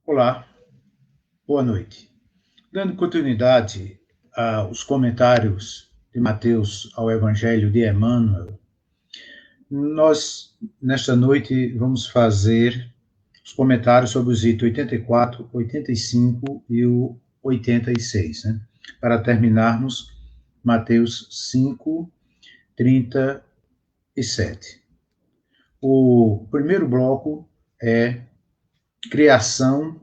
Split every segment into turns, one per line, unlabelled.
Olá, boa noite. Dando continuidade aos comentários de Mateus ao Evangelho de Emmanuel, nós, nesta noite, vamos fazer os comentários sobre os itens 84, 85 e o 86, né? Para terminarmos Mateus 5, 37. O primeiro bloco é criação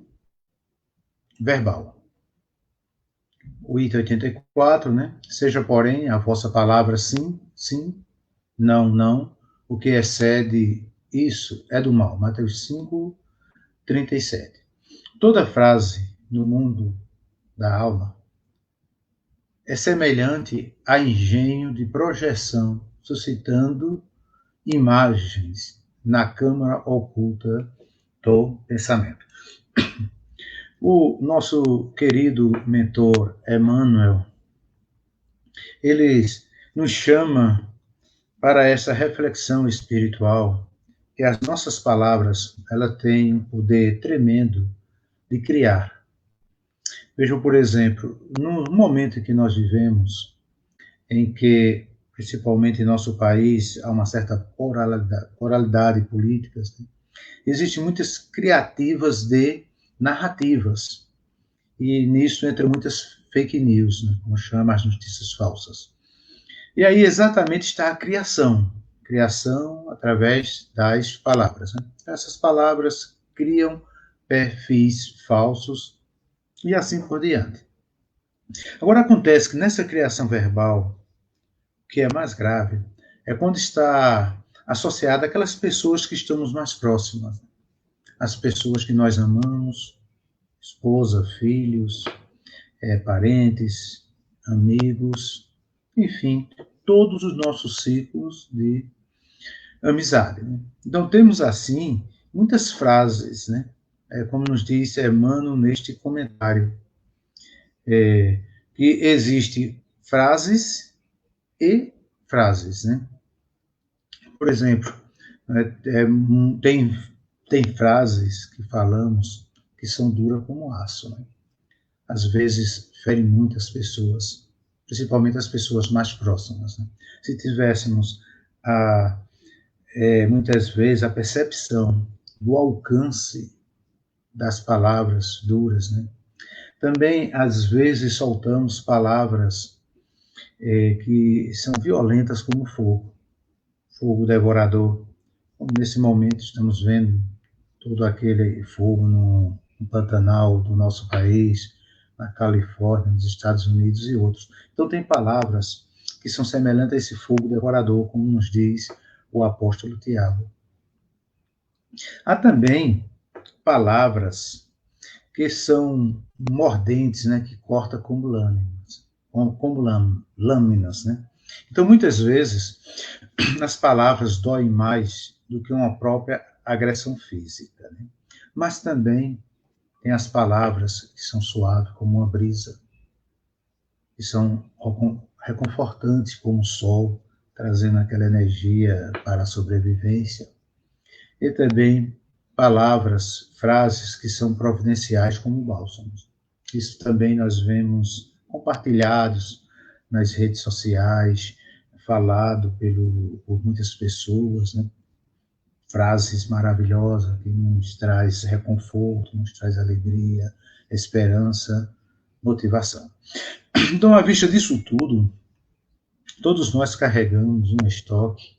verbal. O item 84, né? Seja, porém, a vossa palavra sim, sim, não, não. O que excede isso é do mal. Mateus 5, 37. Toda frase no mundo da alma é semelhante a engenho de projeção, suscitando imagens na câmara oculta do pensamento. O nosso querido mentor Emmanuel, ele nos chama para essa reflexão espiritual, que as nossas palavras, ela têm um poder tremendo de criar. Vejam, por exemplo, no momento em que nós vivemos, em que, principalmente em nosso país, há uma certa pluralidade política, né? Existem muitas criativas de narrativas, e nisso entra muitas fake news, né, como chama as notícias falsas. E aí exatamente está a criação através das palavras, né? Essas palavras criam perfis falsos e assim por diante. Agora acontece que nessa criação verbal, o que é mais grave, é quando está associada àquelas pessoas que estamos mais próximas, as pessoas que nós amamos, esposa, filhos, parentes, amigos, enfim, todos os nossos ciclos de amizade. Né? Então, temos, assim, muitas frases, né? Como nos disse Emmanuel neste comentário, que existem frases e frases. Né? Por exemplo, tem frases que falamos que são duras como aço. Né? Às vezes, ferem muitas pessoas, principalmente as pessoas mais próximas. Né? Se tivéssemos muitas vezes a percepção do alcance das palavras duras, né? Também, às vezes, soltamos palavras que são violentas como fogo, fogo devorador. Como nesse momento estamos vendo todo aquele fogo no Pantanal do nosso país, na Califórnia, nos Estados Unidos e outros. Então, tem palavras que são semelhantes a esse fogo devorador, como nos diz o apóstolo Tiago. Há também palavras que são mordentes, né, que corta como lâminas, né? Então, muitas vezes, as palavras doem mais do que uma própria agressão física, né? Mas também tem as palavras que são suaves como uma brisa, que são reconfortantes como o sol, trazendo aquela energia para a sobrevivência. E também palavras, frases que são providenciais como bálsamos. Isso também nós vemos compartilhados nas redes sociais, falado por muitas pessoas, né? Frases maravilhosas que nos traz reconforto, nos traz alegria, esperança, motivação. Então, à vista disso tudo, todos nós carregamos um estoque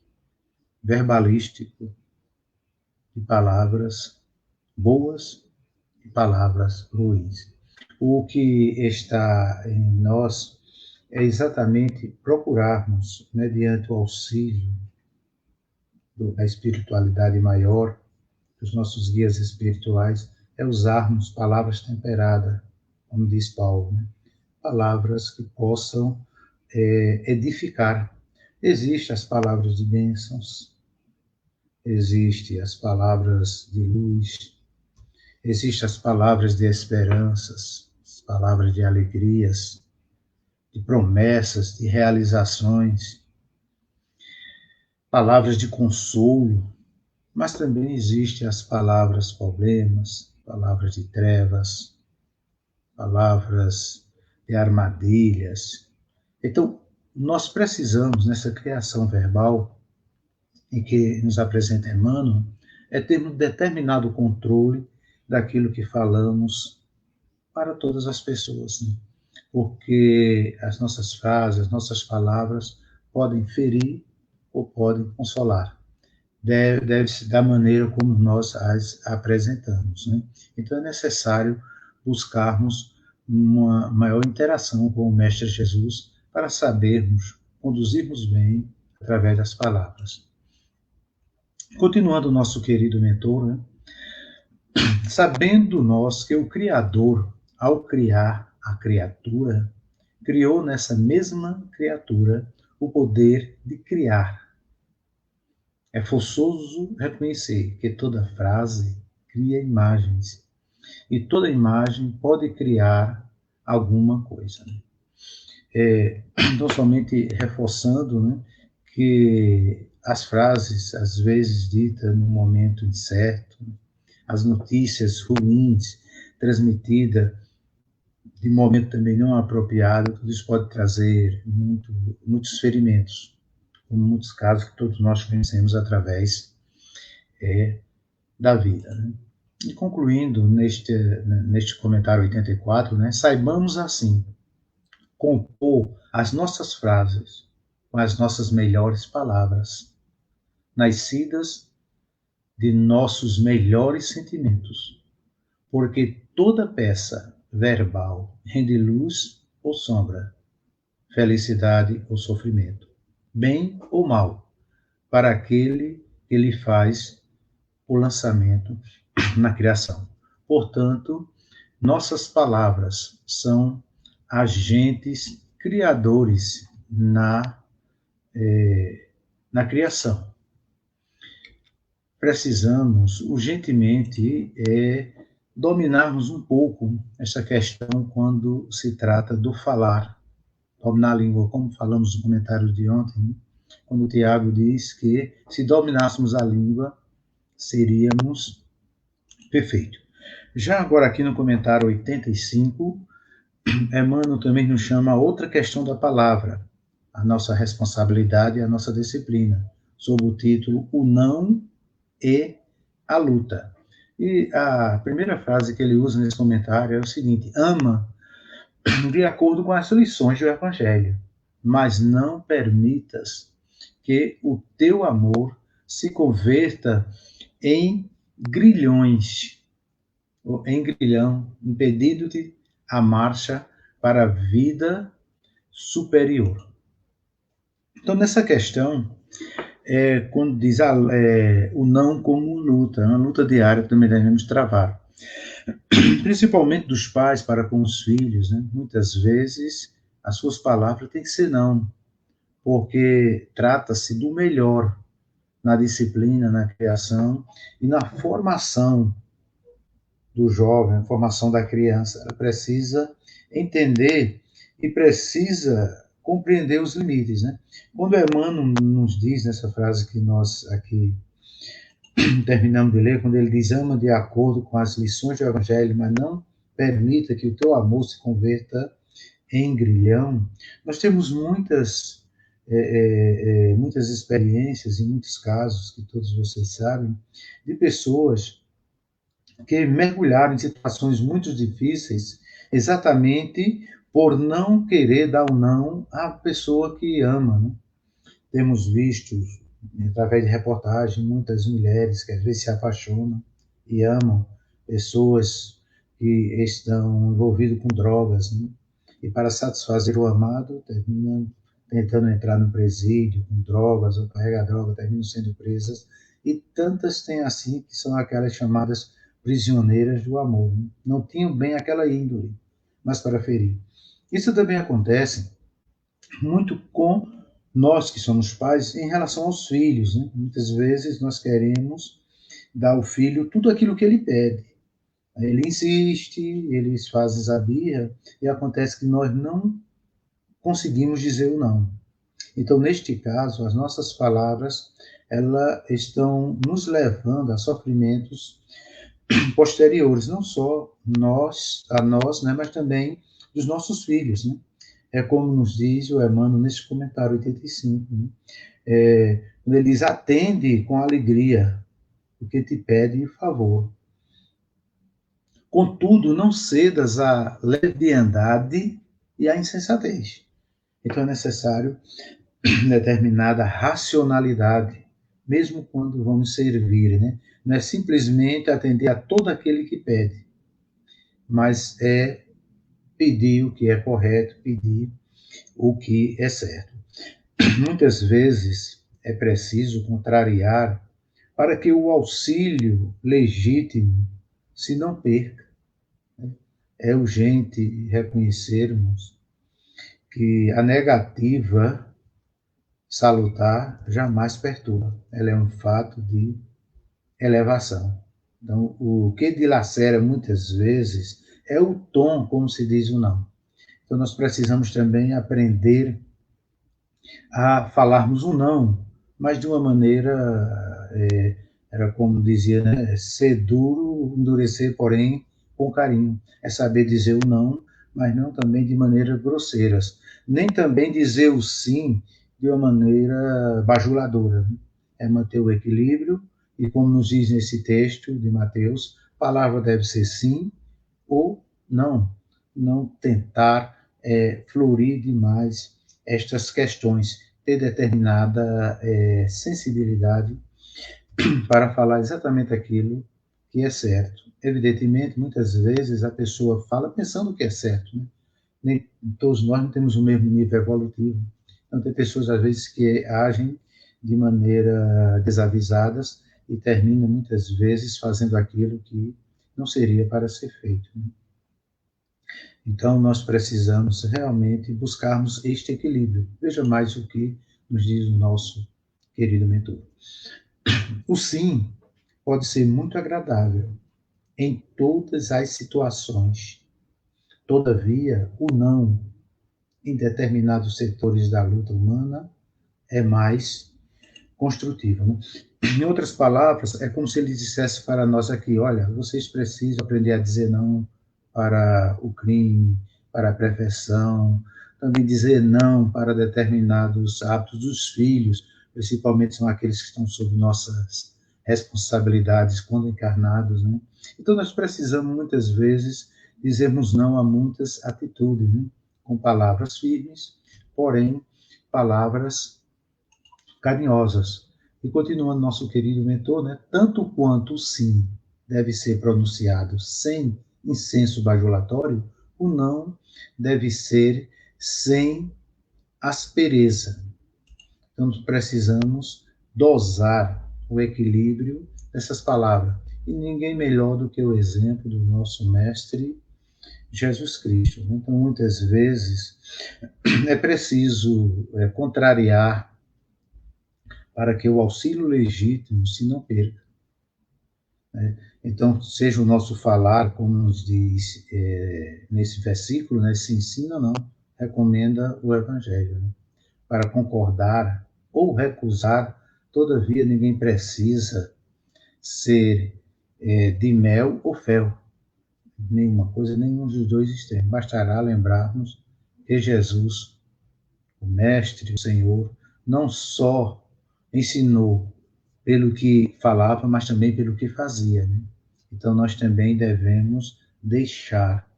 verbalístico de palavras boas e palavras ruins. O que está em nós é exatamente procurarmos, mediante o auxílio da espiritualidade maior, dos nossos guias espirituais, é usarmos palavras temperadas, como diz Paulo, né? Palavras que possam edificar. Existem as palavras de bênçãos, existem as palavras de luz, existem as palavras de esperanças, as palavras de alegrias, de promessas, de realizações, palavras de consolo, mas também existem as palavras problemas, palavras de trevas, palavras de armadilhas. Então, nós precisamos, nessa criação verbal, em que nos apresenta Emmanuel, é ter um determinado controle daquilo que falamos para todas as pessoas, né? Porque as nossas frases, as nossas palavras podem ferir ou podem consolar. Deve-se da maneira como nós as apresentamos, né? Então é necessário buscarmos uma maior interação com o Mestre Jesus para sabermos conduzirmos bem através das palavras. Continuando o nosso querido mentor, né? Sabendo nós que o Criador, ao criar a criatura, criou nessa mesma criatura o poder de criar. É forçoso reconhecer que toda frase cria imagens, e toda imagem pode criar alguma coisa. Então, somente reforçando, né, que as frases, às vezes ditas no momento incerto, as notícias ruins transmitidas de momento também não apropriado, tudo isso pode trazer muitos ferimentos, como muitos casos que todos nós conhecemos através da vida. Né? E concluindo neste comentário 84, né, saibamos assim compor as nossas frases com as nossas melhores palavras, nascidas de nossos melhores sentimentos, porque toda peça verbal rende luz ou sombra, felicidade ou sofrimento, bem ou mal, para aquele que lhe faz o lançamento na criação. Portanto, nossas palavras são agentes criadores na criação. Precisamos urgentemente dominarmos um pouco essa questão quando se trata do falar, dominar a língua, como falamos no comentário de ontem, né? Quando o Tiago diz que se dominássemos a língua, seríamos perfeitos. Já agora aqui no comentário 85, Emmanuel também nos chama a outra questão da palavra, a nossa responsabilidade e a nossa disciplina, sob o título O Não e a Luta. E a primeira frase que ele usa nesse comentário é o seguinte: ama de acordo com as lições do Evangelho, mas não permitas que o teu amor se converta em grilhões, ou em grilhão, impedindo-te a marcha para a vida superior. Então, nessa questão, quando diz o não como luta, uma luta diária que também devemos travar. Principalmente dos pais para com os filhos, né? Muitas vezes as suas palavras têm que ser não, porque trata-se do melhor na disciplina, na criação e na formação do jovem, a formação da criança. Ela precisa entender e precisa compreender os limites, né? Quando Emmanuel nos diz nessa frase que nós aqui terminamos de ler, quando ele diz: ama de acordo com as lições do Evangelho, mas não permita que o teu amor se converta em grilhão. Nós temos muitas experiências e muitos casos, que todos vocês sabem, de pessoas que mergulharam em situações muito difíceis exatamente por não querer dar o não à pessoa que ama, né? Temos visto, através de reportagem, muitas mulheres que às vezes se apaixonam e amam pessoas que estão envolvidas com drogas, né? E para satisfazer o amado, terminam tentando entrar no presídio com drogas ou carregar droga, terminam sendo presas. E tantas têm assim, que são aquelas chamadas prisioneiras do amor, né? Não tinham bem aquela índole, mas para ferir. Isso também acontece muito com nós que somos pais em relação aos filhos, né? Muitas vezes nós queremos dar ao filho tudo aquilo que ele pede. Ele insiste, eles fazem a birra e acontece que nós não conseguimos dizer o não. Então, neste caso, as nossas palavras elas estão nos levando a sofrimentos posteriores, não só a nós, né, mas também dos nossos filhos, né? É como nos diz o Emmanuel nesse comentário 85, né? Quando ele diz, atende com alegria o que te pede favor. Contudo, não cedas à leviandade e à insensatez. Então é necessário determinada racionalidade, mesmo quando vamos servir, né? Não é simplesmente atender a todo aquele que pede, mas é pedir o que é correto, pedir o que é certo. Muitas vezes é preciso contrariar para que o auxílio legítimo se não perca. É urgente reconhecermos que a negativa salutar jamais perturba. Ela é um fato de elevação. Então, o que dilacera muitas vezes é o tom, como se diz o não. Então, nós precisamos também aprender a falarmos o não, mas de uma maneira, era como dizia, né, ser duro, endurecer, porém, com carinho. É saber dizer o não, mas não também de maneiras grosseiras. Nem também dizer o sim de uma maneira bajuladora. Né? É manter o equilíbrio, e como nos diz nesse texto de Mateus, a palavra deve ser sim ou não. Não tentar florir demais estas questões, ter determinada sensibilidade para falar exatamente aquilo que é certo. Evidentemente, muitas vezes a pessoa fala pensando que é certo, né? Nem todos nós não temos o mesmo nível evolutivo. Então, tem pessoas, às vezes, que agem de maneira desavisadas e terminam, muitas vezes, fazendo aquilo que não seria para ser feito. Né? Então, nós precisamos realmente buscarmos este equilíbrio. Veja mais o que nos diz o nosso querido mentor. O sim pode ser muito agradável em todas as situações. Todavia, o não, em determinados setores da luta humana, é mais construtivo. Né? Em outras palavras, é como se ele dissesse para nós aqui: olha, vocês precisam aprender a dizer não para o crime, para a perfeição, também dizer não para determinados hábitos dos filhos, principalmente são aqueles que estão sob nossas responsabilidades quando encarnados. Né? Então, nós precisamos, muitas vezes, dizermos não a muitas atitudes, né? Com palavras firmes, porém, palavras carinhosas. E continuando nosso querido mentor, né, tanto quanto o sim deve ser pronunciado sem incenso bajulatório, o não deve ser sem aspereza. Então, precisamos dosar o equilíbrio dessas palavras. E ninguém melhor do que o exemplo do nosso mestre Jesus Cristo. Então, muitas vezes, é preciso contrariar para que o auxílio legítimo se não perca. Né? Então, seja o nosso falar, como nos diz nesse versículo, né, se ensina ou não, recomenda o Evangelho. Né? Para concordar ou recusar, todavia ninguém precisa ser de mel ou fel, nenhuma coisa, nenhum dos dois extremos. Bastará lembrarmos que Jesus, o Mestre, o Senhor, não só ensinou pelo que falava, mas também pelo que fazia. Né? Então, nós também devemos deixar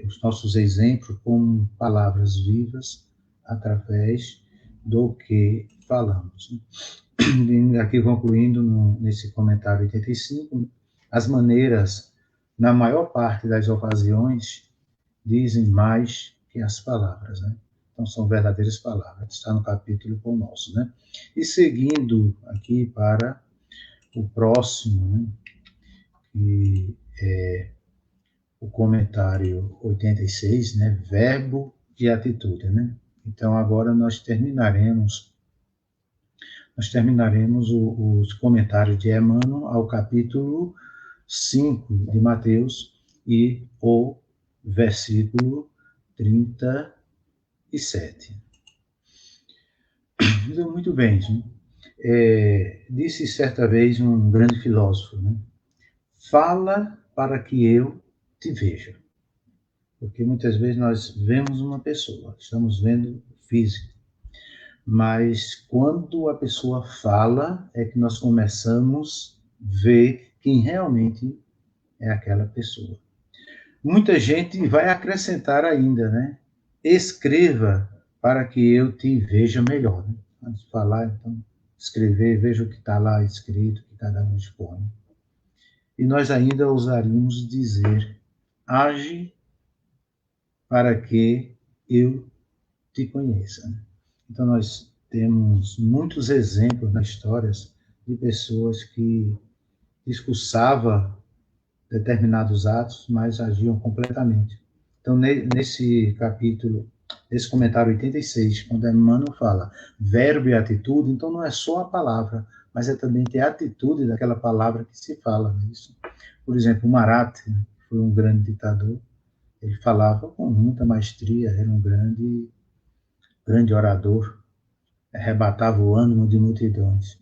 os nossos exemplos como palavras vivas através do que falamos. Né? Aqui concluindo nesse comentário 85, as maneiras, na maior parte das ocasiões, dizem mais que as palavras. Né? Então, são verdadeiras palavras. Está no capítulo com o nosso. Né? E seguindo aqui para o próximo, né? Que é o comentário 86, né? Verbo e atitude. Né? Então, agora nós terminaremos os comentários de Emmanuel ao capítulo 5 de Mateus e o versículo 37. Então, muito bem. Disse certa vez um grande filósofo, né? fala para que eu te veja. Porque muitas vezes nós vemos uma pessoa, estamos vendo físico, mas quando a pessoa fala é que nós começamos a ver quem realmente é aquela pessoa. Muita gente vai acrescentar ainda, né? Escreva para que eu te veja melhor. Né? Antes de falar, então, escrever, veja o que está lá escrito, que cada um expõe. E nós ainda ousaríamos dizer, age para que eu te conheça. Então nós temos muitos exemplos nas histórias de pessoas que discursavam determinados atos, mas agiam completamente. Então nesse capítulo, nesse comentário 86, quando Emmanuel fala verbo e atitude, então não é só a palavra, mas é também ter a atitude daquela palavra que se fala. Né? Isso. Por exemplo, Marat, que foi um grande ditador, ele falava com muita maestria, era um grande orador, arrebatava o ânimo de multidões,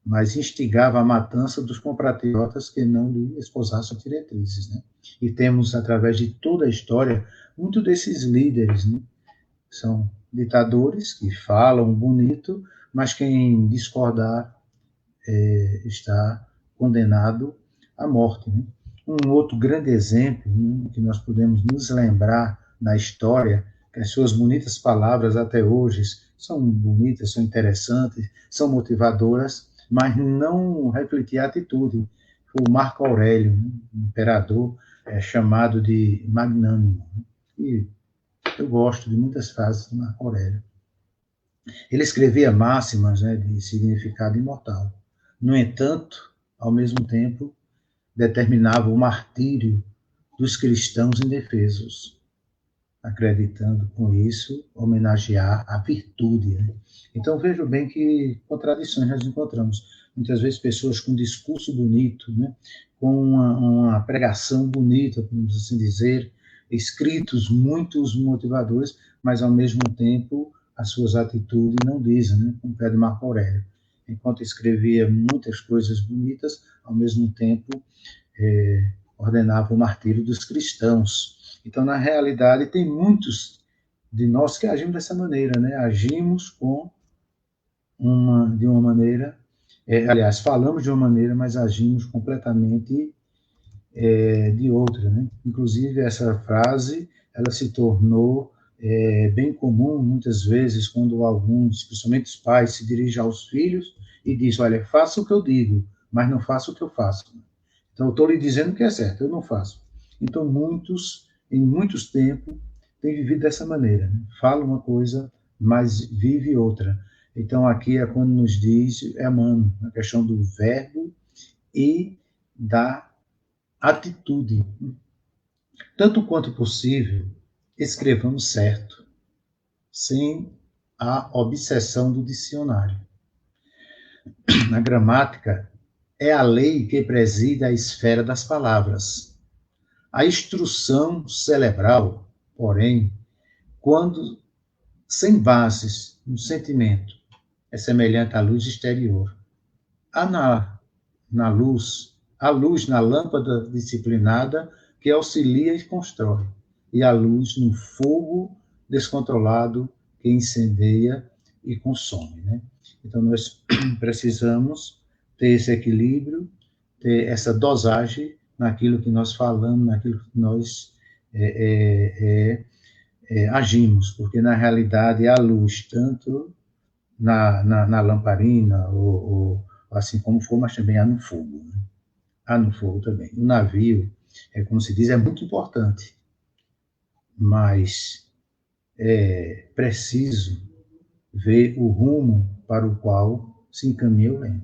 mas instigava a matança dos compatriotas que não lhe esposassem diretrizes. Né? E temos, através de toda a história, muito desses líderes, né? São ditadores que falam bonito, mas quem discordar está condenado à morte. Né? Um outro grande exemplo, né, que nós podemos nos lembrar na história, que as suas bonitas palavras até hoje são bonitas, são interessantes, são motivadoras, mas não refletir a atitude. O Marco Aurélio, né, imperador, chamado de magnânimo. E eu gosto de muitas frases do Marco Aurélio. Ele escrevia máximas, né, de significado imortal. No entanto, ao mesmo tempo, determinava o martírio dos cristãos indefesos, acreditando com isso homenagear a virtude. Né? Então vejo bem que contradições nós encontramos. Muitas vezes pessoas com discurso bonito, né? Com uma pregação bonita, vamos assim dizer, escritos muitos motivadores, mas ao mesmo tempo as suas atitudes não dizem, né? Como pede Marco Aurélio. Enquanto escrevia muitas coisas bonitas, ao mesmo tempo ordenava o martírio dos cristãos. Então, na realidade, tem muitos de nós que agimos dessa maneira, né? Agimos de uma maneira, aliás, falamos de uma maneira, mas agimos completamente de outra, né? Inclusive, essa frase, ela se tornou bem comum, muitas vezes, quando alguns, principalmente os pais, se dirigem aos filhos e diz, olha, faça o que eu digo, mas não faça o que eu faço. Então, eu estou lhe dizendo que é certo, eu não faço. Então, muitos, em muitos tempos, têm vivido dessa maneira. Né? Fala uma coisa, mas vive outra. Então, aqui é quando nos diz, Emmanuel, a questão do verbo e da atitude. Tanto quanto possível, escrevamos certo, sem a obsessão do dicionário. Na gramática, é a lei que preside a esfera das palavras. A instrução cerebral, porém, quando sem bases no sentimento, é semelhante à luz exterior. Há a luz na lâmpada disciplinada que auxilia e constrói, e a luz no fogo descontrolado que incendeia e consome. Né? Então, nós precisamos ter esse equilíbrio, ter essa dosagem naquilo que nós falamos, naquilo que nós agimos, porque na realidade a luz, tanto na lamparina, ou assim como for, mas também há no fogo. Né? Há no fogo também. O navio, como se diz, é muito importante, mas é preciso ver o rumo para o qual se encaminha o leme.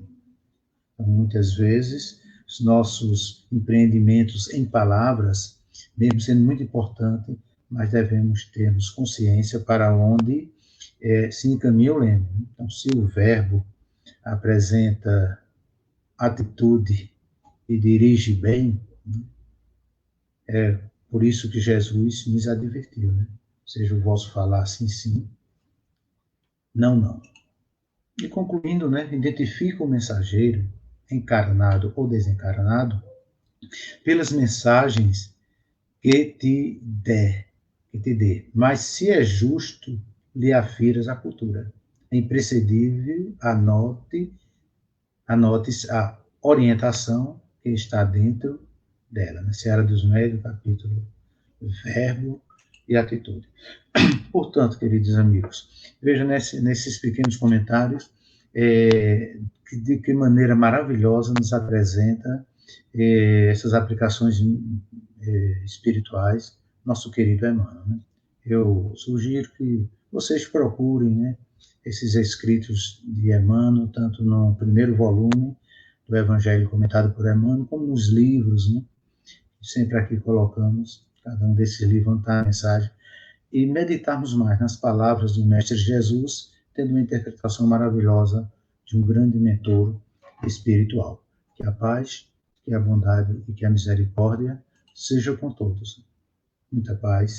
Então, muitas vezes, os nossos empreendimentos em palavras, mesmo sendo muito importante, mas devemos termos consciência para onde se encaminha o leme. Então, se o verbo apresenta atitude e dirige bem, é por isso que Jesus nos advertiu, né? Seja o vosso falar sim, sim, não, não. E concluindo, né, identifica o mensageiro, encarnado ou desencarnado, pelas mensagens que te dê. Mas se é justo, lhe afiras a cultura. É imprescindível, anote a orientação que está dentro dela, na Seara dos Médios, capítulo Verbo e Atitude. Portanto, queridos amigos, veja nesses pequenos comentários de que maneira maravilhosa nos apresenta essas aplicações espirituais, nosso querido Emmanuel. Né? Eu sugiro que vocês procurem, né, esses escritos de Emmanuel, tanto no primeiro volume do Evangelho comentado por Emmanuel, como nos livros, né? Sempre aqui colocamos, cada um desses livros está a mensagem, e meditarmos mais nas palavras do Mestre Jesus, tendo uma interpretação maravilhosa de um grande mentor espiritual. Que a paz, que a bondade e que a misericórdia seja com todos. Muita paz.